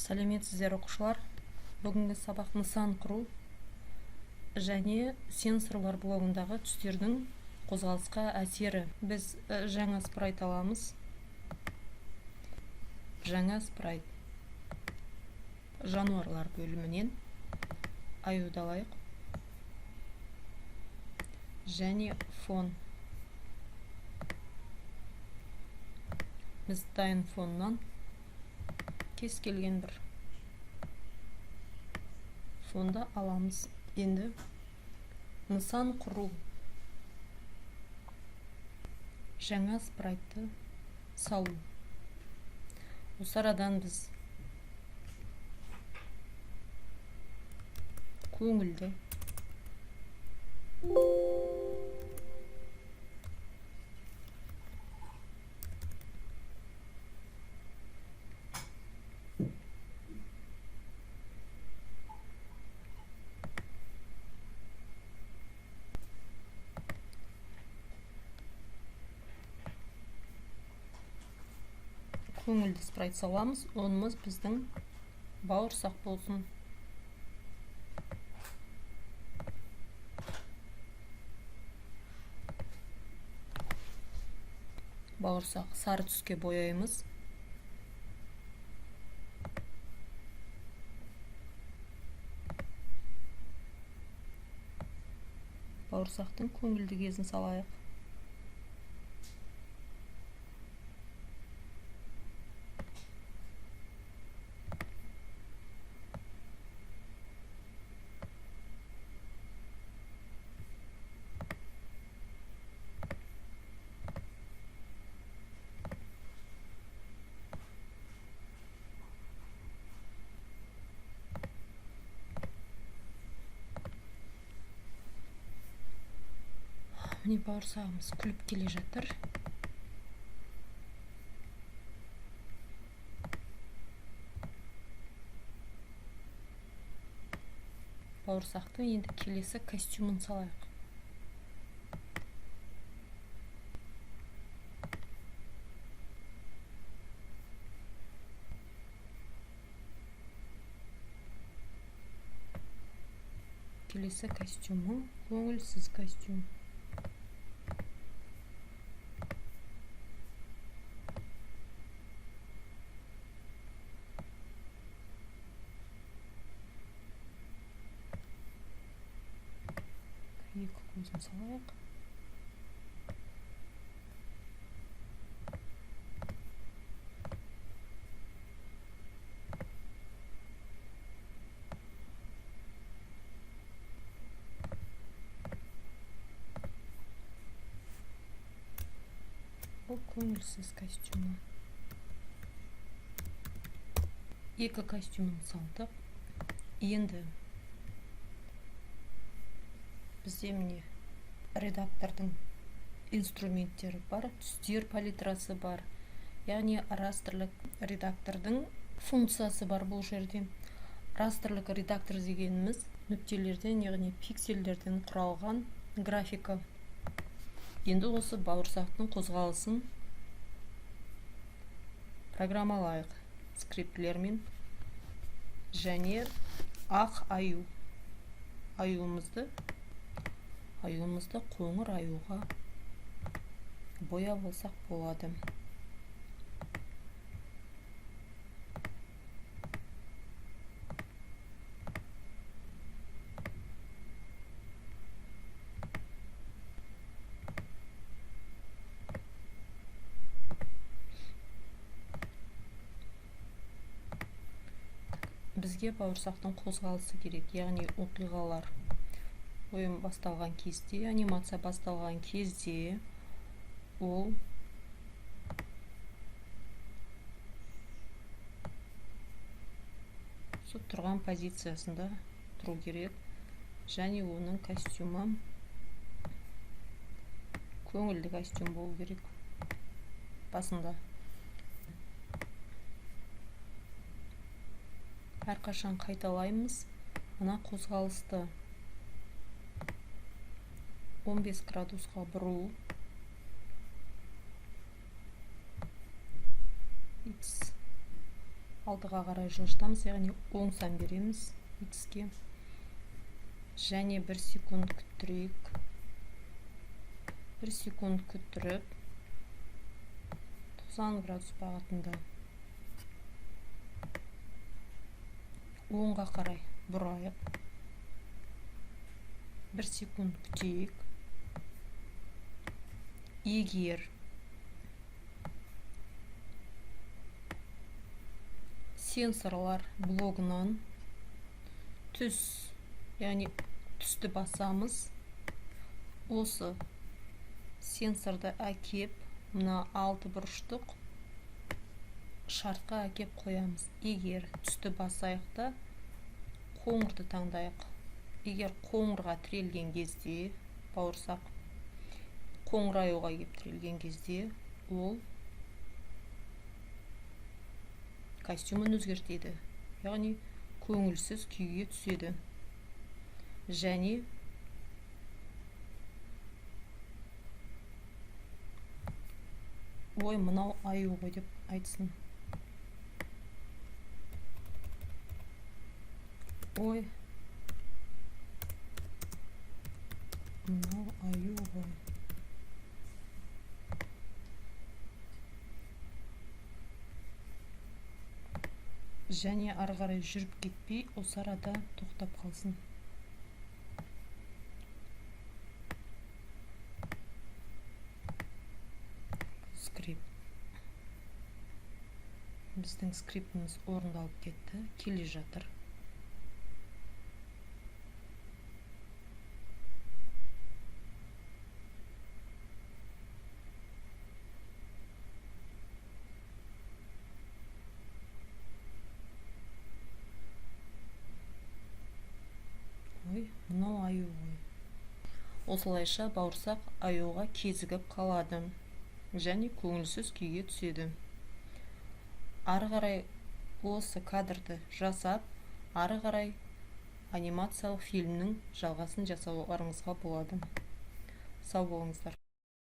Сәлеметсіздер оқушылар. Бүгінгі сабақ нысан құру және сенсорлар блогындағы түстердің қозғалысқа әсері. Біз жаңа спрайт аламыз. Жаңа спрайт. Жануарлар бөлімінен аюды алайық. Және фон. Біз дайын фоннан кез келген бір фонда аламыз. Енді нысан құру. Жаңа спрайтты салу. Осы арадан біз көңілді спрайт саламыз. Онымыз біздің бауырсақ болсын. Бауырсақ сары түске бояймыз. Бауырсақтың көңілді кезін салайық. Міне бауырсағымыз күліп келе жатыр. Бауырсақтың енді келесі костюмын салайық. Келесі костюмы көңілсіз костюм. Екі көзін салайық. Бұл көңілсіз костюмы. Екі костюмын салдық. Енді бізде міне редактордың инструменттері бар, түстер палитрасы бар. Яғни растрлық редактордың функциясы бар бұл жерде. Растрлық редактор дегеніміз нүктелерден, яғни пиксельдерден құралған графика. Енді осы бауырсақтың қозғалысын программалайық скриптілермен. Және ақ аю. Аюымызды қоңыр аюға бояп алсақ болады. Бізге бауырсақтың қозғалысы керек, яғни оқиғалар. Ойын басталған кезде, анимация басталған кезде ол тұрған позициясында тұру керек. Және оның костюмы көңілді костюм болу керек. Басында әрқашан қайталаймыз. Ана қозғалысты 15 градусқа бұру. X алдыға қарай жылжытамыз, яғни оң сан береміз x-ке. Және 1 секунд күттірейік. 1 секунд күттіріп 90 градус бағытында оңға қарай бұрайық. 1 секунд күтейік. Егер сенсорлар блогынан түс, яғни түсті басамыз, осы сенсорды әкеп, мына 6 бұрыштық шартқа әкеп қоямыз. Егер түсті басайықта қоңырды таңдайық. Егер қоңырға тірелген кезде, бауырсақ қоңыр аюға кеп тірелген кезде, ол костюмын өзгертеді, яғни көңілсіз күйге түседі. Және ой, мынау аю ғой деп айтсын. Ой, мынау аю ғой. Және ары қарай жүріп кетпей, осы арада тоқтап қалсын. Скрипт. Біздің скриптіміз орындалып кетті, келе жатыр. Ой, мынау аю ғой. Осылайша бауырсақ аюға кезігіп қалады және көңілсіз күйге түседі. Ары қарай осы кадрды жасап, ары қарай анимациялық фильмнің жалғасын жасауларыңызға болады. Сау болыңыздар.